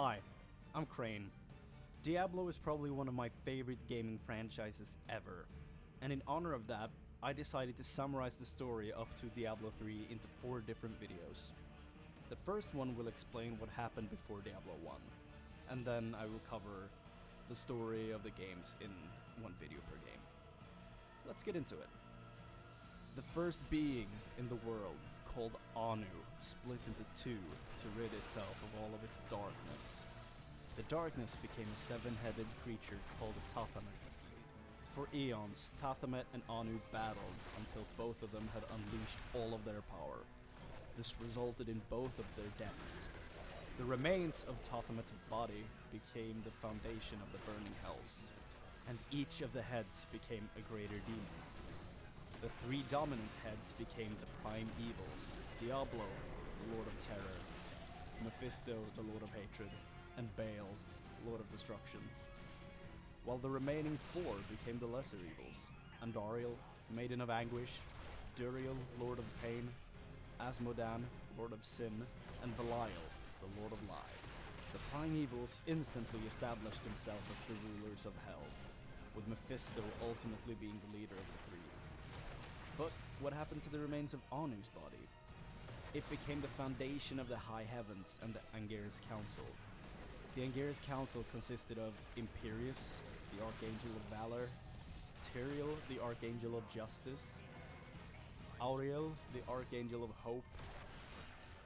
Hi, I'm Crane. Diablo is probably one of my favorite gaming franchises ever, and in honor of that, I decided to summarize the story up to Diablo 3 into 4 different videos. The first one will explain what happened before Diablo 1, and then I will cover the story of the games in one video per game. Let's get into it. The first being in the world, called Anu, split into two to rid itself of all of its darkness. The darkness became a 7-headed creature called a Tathamet. For eons, Tathamet and Anu battled until both of them had unleashed all of their power. This resulted in both of their deaths. The remains of Tathamet's body became the foundation of the Burning Hells, and each of the heads became a greater demon. The 3 dominant heads became the prime evils: Diablo, the Lord of Terror, Mephisto, the Lord of Hatred, and Baal, Lord of Destruction. While the remaining 4 became the lesser evils: Andariel, Maiden of Anguish, Duriel, Lord of Pain, Asmodan, Lord of Sin, and Belial, the Lord of Lies. The prime evils instantly established themselves as the rulers of Hell, with Mephisto ultimately being the leader of the 3. But what happened to the remains of Anu's body? It became the foundation of the High Heavens and the Angeris Council. The Angeris Council consisted of Imperius, the Archangel of Valor, Tyrael, the Archangel of Justice, Auriel, the Archangel of Hope,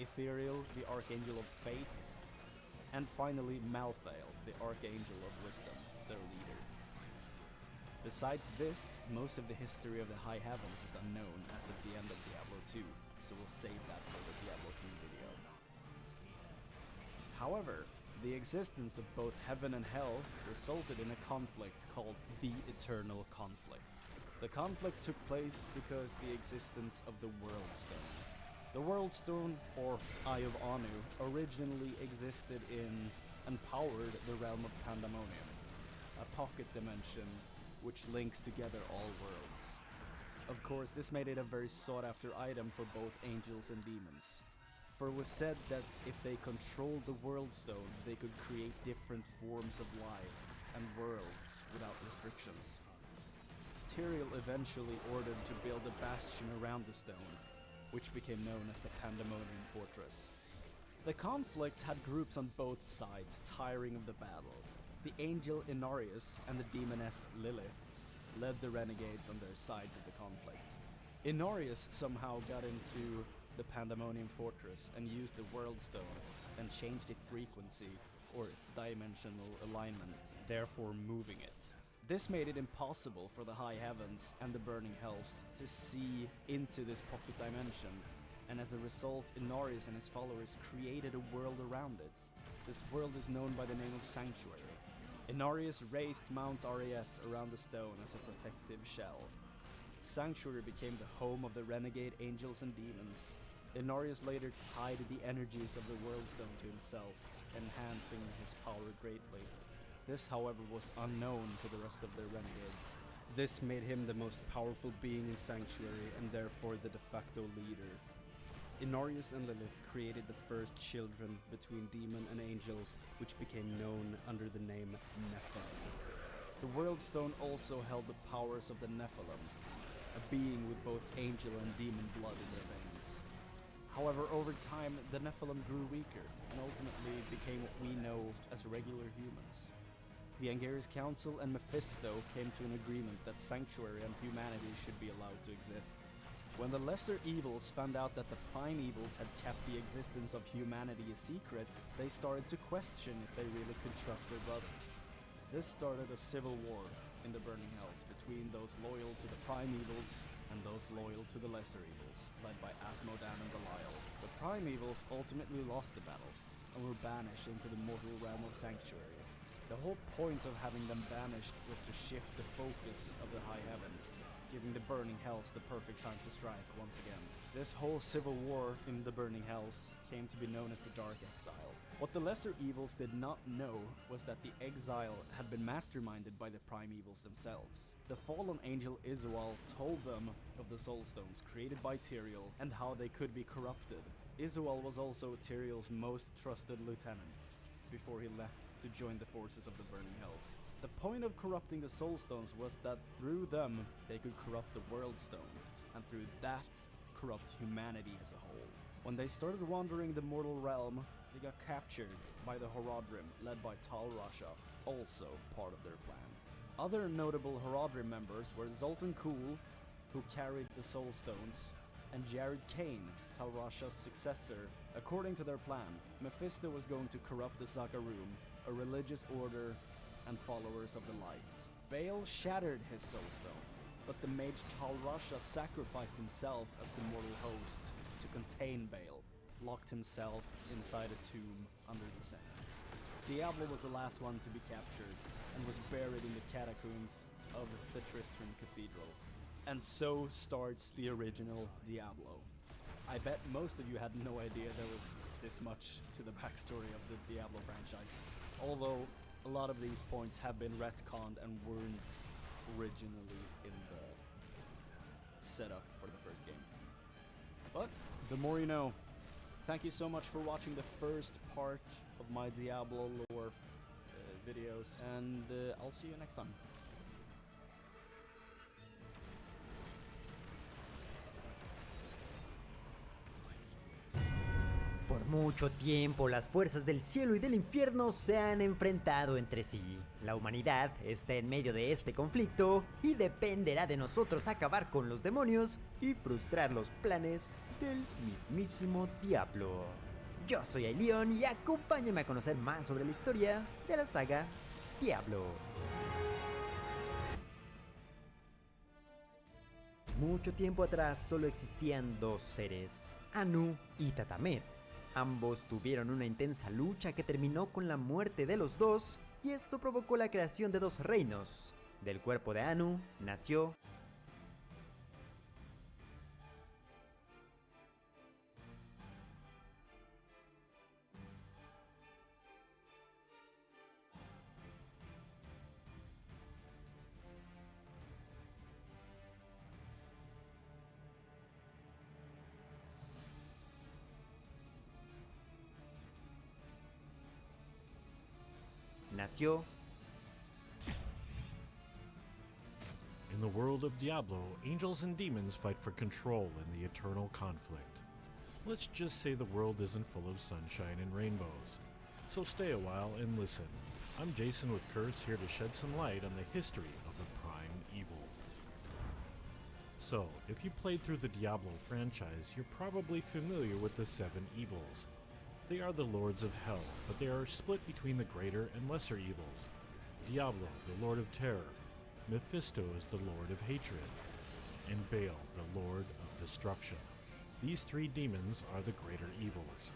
Ethereal, the Archangel of Fate, and finally Malthael, the Archangel of Wisdom, their leader. Besides this, most of the history of the High Heavens is unknown as of the end of Diablo 2, so we'll save that for the Diablo 3 video. However, the existence of both Heaven and Hell resulted in a conflict called the Eternal Conflict. The conflict took place because the existence of the World Stone. The World Stone, or Eye of Anu, originally existed in and powered the realm of Pandemonium, a pocket dimension which links together all worlds. Of course, this made it a very sought-after item for both angels and demons, for it was said that if they controlled the World Stone, they could create different forms of life and worlds without restrictions. Tyrael eventually ordered to build a bastion around the stone, which became known as the Pandemonium Fortress. The conflict had groups on both sides tiring of the battle. The angel Inarius and the demoness Lilith led the renegades on their sides of the conflict. Inarius somehow got into the Pandemonium Fortress and used the World Stone and changed its frequency, or dimensional alignment, therefore moving it. This made it impossible for the High Heavens and the Burning Hells to see into this pocket dimension, and as a result, Inarius and his followers created a world around it. This world is known by the name of Sanctuary. Inarius raised Mount Ariet around the stone as a protective shell. Sanctuary became the home of the renegade angels and demons. Inarius later tied the energies of the World Stone to himself, enhancing his power greatly. This, however, was unknown to the rest of the renegades. This made him the most powerful being in Sanctuary and therefore the de facto leader. Inarius and Lilith created the first children between demon and angel, which became known under the name Nephilim. The World Stone also held the powers of the Nephilim, a being with both angel and demon blood in their veins. However, over time, the Nephilim grew weaker and ultimately became what we know as regular humans. The Angeris Council and Mephisto came to an agreement that Sanctuary and humanity should be allowed to exist. When the lesser evils found out that the prime evils had kept the existence of humanity a secret, they started to question if they really could trust their brothers. This started a civil war in the Burning Hells between those loyal to the prime evils and those loyal to the lesser evils, led by Asmodan and Belial. The prime evils ultimately lost the battle and were banished into the mortal realm of Sanctuary. The whole point of having them banished was to shift the focus of the High Heavens, giving the Burning Hells the perfect time to strike once again. This whole civil war in the Burning Hells came to be known as the Dark Exile. What the lesser evils did not know was that the exile had been masterminded by the prime evils themselves. The fallen angel Izual told them of the Soul Stones created by Tyrael and how they could be corrupted. Izual was also Tyrael's most trusted lieutenant. before he left to join the forces of the Burning Hells. The point of corrupting the Soul Stones was that through them they could corrupt the World Stone, and through that corrupt humanity as a whole. When they started wandering the mortal realm, they got captured by the Horadrim, led by Tal Rasha, also part of their plan. Other notable Horadrim members were Zoltan Kuhl, who carried the Soul Stones, and Jared Kane, Tal Rasha's successor. According to their plan, Mephisto was going to corrupt the Zakarum, a religious order and followers of the light. Baal shattered his Soul Stone, but the mage Tal Rasha sacrificed himself as the mortal host to contain Baal, locked himself inside a tomb under the sands. Diablo was the last one to be captured and was buried in the catacombs of the Tristram Cathedral. And so starts the original Diablo. I bet most of you had no idea there was this much to the backstory of the Diablo franchise, although a lot of these points have been retconned and weren't originally in the setup for the first game. But the more you know. Thank you so much for watching the first part of my Diablo lore videos, and I'll see you next time. Por mucho tiempo las fuerzas del cielo y del infierno se han enfrentado entre sí. La humanidad está en medio de este conflicto y dependerá de nosotros acabar con los demonios y frustrar los planes del mismísimo Diablo. Yo soy Ailion y acompáñame a conocer más sobre la historia de la saga Diablo. Mucho tiempo atrás solo existían dos seres, Anu y Tatamet. Ambos tuvieron una intensa lucha que terminó con la muerte de los dos, y esto provocó la creación de dos reinos. Del cuerpo de Anu nació In the world of Diablo, angels and demons fight for control in the eternal conflict. Let's just say the world isn't full of sunshine and rainbows. So stay a while and listen. I'm Jason with Curse, here to shed some light on the history of the Prime Evil. So, if you played through the Diablo franchise, you're probably familiar with the 7 evils. They are the lords of hell, but they are split between the greater and lesser evils. Diablo, the lord of terror, Mephisto is the lord of hatred, and Baal, the lord of destruction. These 3 demons are the greater evils.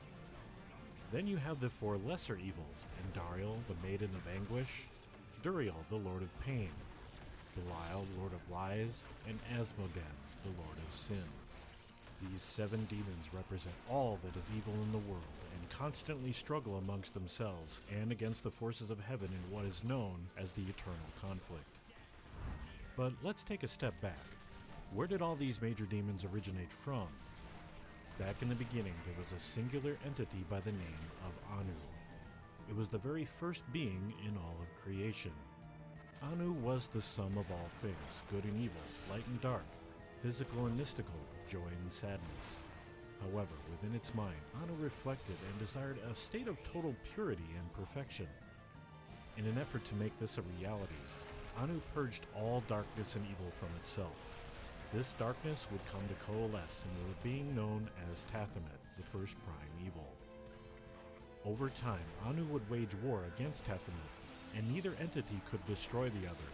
Then you have the 4 lesser evils, Andariel, the maiden of anguish, Duriel, the lord of pain, Belial, lord of lies, and Asmodan, the lord of sin. These 7 demons represent all that is evil in the world, and constantly struggle amongst themselves and against the forces of heaven in what is known as the eternal conflict. But let's take a step back. Where did all these major demons originate from? Back in the beginning, there was a singular entity by the name of Anu. It was the very first being in all of creation. Anu was the sum of all things, good and evil, light and dark, physical and mystical, joy and sadness. However, within its mind, Anu reflected and desired a state of total purity and perfection. In an effort to make this a reality, Anu purged all darkness and evil from itself. This darkness would come to coalesce into the being known as Tathamet, the first prime evil. Over time, Anu would wage war against Tathamet, and neither entity could destroy the other.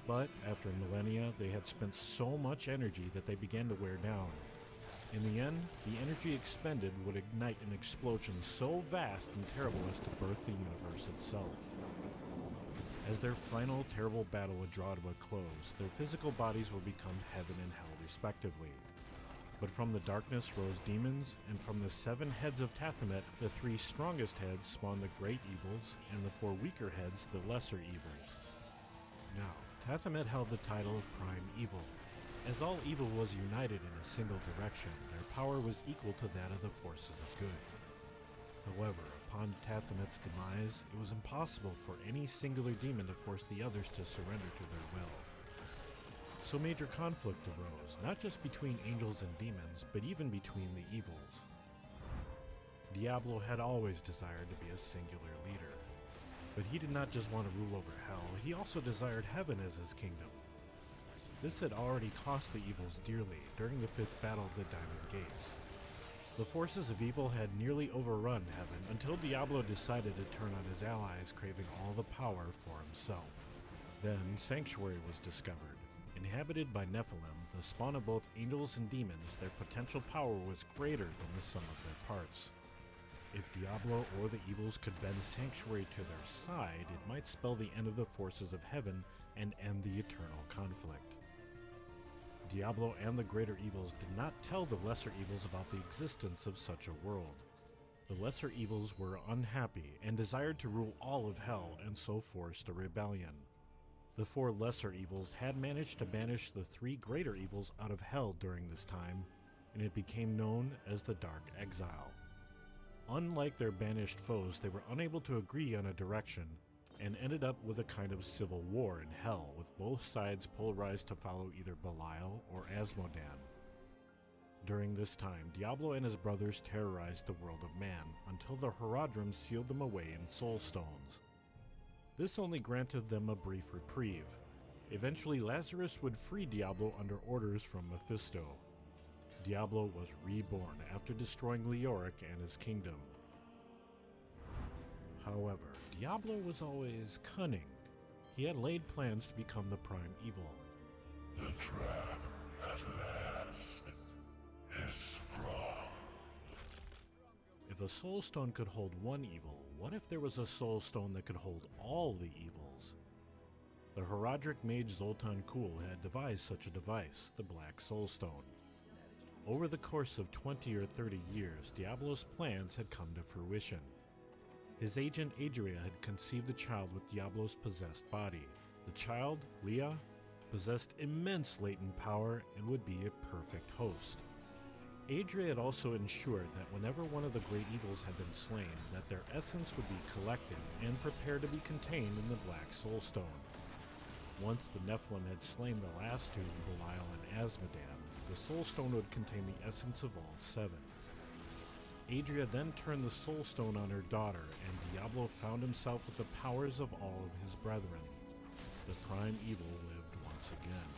But after millennia, they had spent so much energy that they began to wear down. In the end, the energy expended would ignite an explosion so vast and terrible as to birth the universe itself. As their final terrible battle would draw to a close, their physical bodies would become heaven and hell respectively. But from the darkness rose demons, and from the 7 heads of Tathamet, the 3 strongest heads spawned the great evils, and the 4 weaker heads the lesser evils. Now, Tathamet held the title of Prime Evil. As all evil was united in a single direction, their power was equal to that of the forces of good. However, upon Tathanet's demise, it was impossible for any singular demon to force the others to surrender to their will. So major conflict arose, not just between angels and demons, but even between the evils. Diablo had always desired to be a singular leader, but he did not just want to rule over hell, he also desired heaven as his kingdom. This had already cost the evils dearly during the Fifth Battle of the Diamond Gates. The forces of evil had nearly overrun heaven until Diablo decided to turn on his allies, craving all the power for himself. Then Sanctuary was discovered. Inhabited by Nephilim, the spawn of both angels and demons, their potential power was greater than the sum of their parts. If Diablo or the evils could bend Sanctuary to their side, it might spell the end of the forces of heaven and end the eternal conflict. Diablo and the greater evils did not tell the lesser evils about the existence of such a world. The lesser evils were unhappy and desired to rule all of hell, and so forced a rebellion. The four lesser evils had managed to banish the three greater evils out of hell during this time, and it became known as the Dark Exile. Unlike their banished foes, they were unable to agree on a direction, and ended up with a kind of civil war in hell, with both sides polarized to follow either Belial or Asmodan. During this time, Diablo and his brothers terrorized the world of man, until the Horadrim sealed them away in soul stones. This only granted them a brief reprieve. Eventually, Lazarus would free Diablo under orders from Mephisto. Diablo was reborn after destroying Leoric and his kingdom. However, Diablo was always cunning. He had laid plans to become the prime evil. The trap at last is sprung. If a soul stone could hold one evil, what if there was a soul stone that could hold all the evils? The Horadric mage Zoltan Kuhl had devised such a device, the Black Soul Stone. Over the course of 20 or 30 years, Diablo's plans had come to fruition. His agent Adria had conceived a child with Diablo's possessed body. The child, Leah, possessed immense latent power and would be a perfect host. Adria had also ensured that whenever one of the great evils had been slain, that their essence would be collected and prepared to be contained in the Black Soul Stone. Once the Nephilim had slain the last two, Belial and Asmodan, the Soul Stone would contain the essence of all seven. Adria then turned the Soul Stone on her daughter, and Diablo found himself with the powers of all of his brethren. The prime evil lived once again.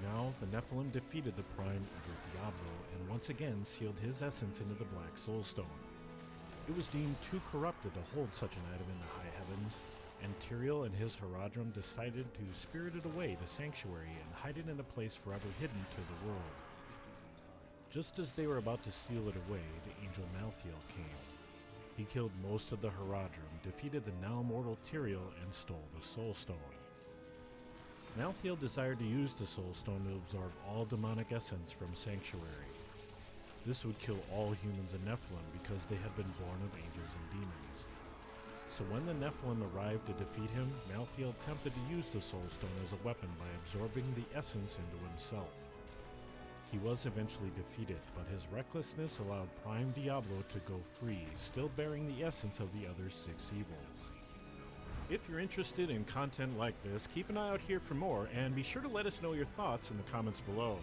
Now, the Nephilim defeated the prime evil Diablo, and once again sealed his essence into the Black Soul Stone. It was deemed too corrupted to hold such an item in the high heavens, and Tyrael and his Horadrim decided to spirit it away to Sanctuary and hide it in a place forever hidden to the world. Just as they were about to seal it away, the angel Malthael came. He killed most of the Horadrim, defeated the now mortal Tyrael, and stole the Soul Stone. Malthael desired to use the Soul Stone to absorb all demonic essence from Sanctuary. This would kill all humans and Nephilim because they had been born of angels and demons. So when the Nephilim arrived to defeat him, Malthael attempted to use the Soul Stone as a weapon by absorbing the essence into himself. He was eventually defeated, but his recklessness allowed Prime Diablo to go free, still bearing the essence of the other six evils. If you're interested in content like this, keep an eye out here for more, and be sure to let us know your thoughts in the comments below.